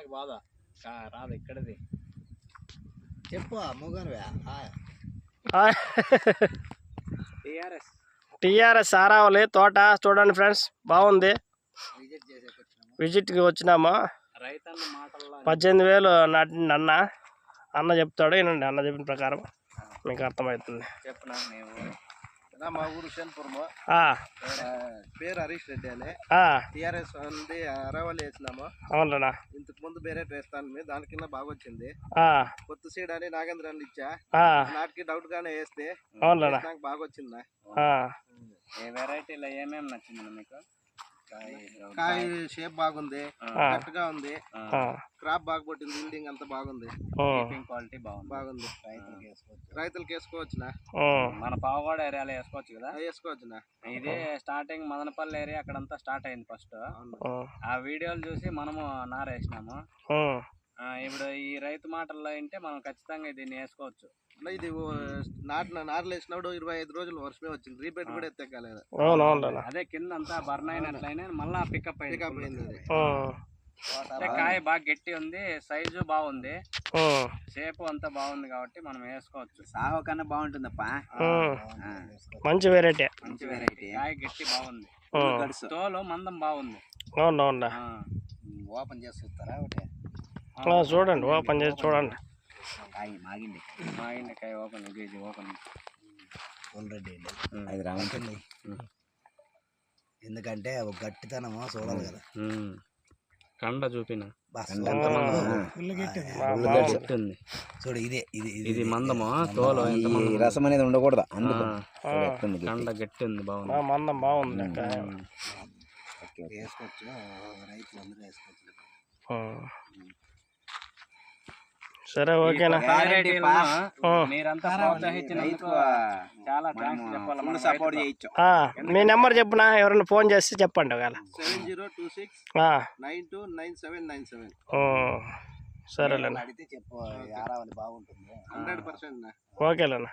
అన్నకి బాధ రాదు ఇక్కడది చెప్పు మూగనువే టీఆర్ఎస్ ఆరావళి తోట చూడండి ఫ్రెండ్స్, బాగుంది. విజిట్కి వచ్చినాము. 18,000 నాటిండి అన్న చెప్తాడు, వినండి. అన్న చెప్పిన ప్రకారం మీకు అర్థమవుతుంది. చెప్పనా మా ఊరు షన్పురము, పేరు హరీష్ రెడ్డి అని. టీఆర్ఎస్ ఉంది అరవలి వేసినాము. అవునన్నా, ఇంతకు ముందు వేరే వేస్తాను, దానికన్నా బాగా వచ్చింది. కొత్త సీడ్ అని నాగేంద్ర అని ఇచ్చా, నాటికి డౌట్ గానే వేస్తే నాకు బాగా వచ్చిందా. ఏ వెరైటీలో ఏమేమి నచ్చింది మీకు? కాయ షేప్ బాగుంది, కరెక్ట్గా ఉంది, క్రాప్ బాగా పట్టింది, బిల్డింగ్ అంతా బాగుంది, క్వాలిటీ బాగుంది. రైతులకు వేసుకోవచ్చునా? మన పావగోడ ఏరియాలో వేసుకోవచ్చు కదా? వేసుకోవచ్చునా? ఇదే స్టార్టింగ్ మదనపల్లి ఏరియా అక్కడంతా స్టార్ట్ అయింది ఫస్ట్. ఆ వీడియోలు చూసి మనము నారేసినాము. ఇప్పుడు ఈ రైతు మాటల్లో అంటే మనం ఖచ్చితంగా దీన్ని వేసుకోవచ్చు. ఇది నార్లు వేసినప్పుడు 25 రోజులు వర్షమే వచ్చింది, రీపేట్ కూడా ఎత్తకాలేదు. అదే కింద అంతా బర్న్ అయినట్లయినా మళ్ళా పికప్ అయింది. కాయ బాగా గట్టి ఉంది, సైజు బాగుంది, షేప్ అంతా బాగుంది కాబట్టి మనం వేసుకోవచ్చు. సాగు కన్నా బాగుంటుందప్ప, మంచి వెరైటీ. కాయ గట్టి బాగుంది, తోలు మందం బాగుంది. ఓపెన్ చేసి చూస్తారా? ఒకటి చూడండి, ఓపెన్ చేసి చూడండి. మాగింది కాయ ఓపెన్ ఓపెన్ ఆల్రెడీ అది రావండి, ఎందుకంటే ఒక గట్టితనము చూడాలి కదా. కండ చూపిన చూడు, ఇది మందము, తోలు రసం అనేది ఉండకూడదు, కండ గట్టి ఉంది, బాగుంది, మందం బాగుంది. వేసుకోవచ్చు, రైతులు అందరూ వేసుకోవచ్చు. సరే, ఓకేనా? మీరంతా చాలా థాంక్స్ సపోర్ట్ చేయొచ్చు. మీ నెంబర్ చెప్పునా, ఎవరైనా ఫోన్ చేసి చెప్పండి. ఒకవేళ 7026929797. సరేలేనా, అడిగితే చెప్పు, బాగుంటుంది 100%. ఓకేలేనా.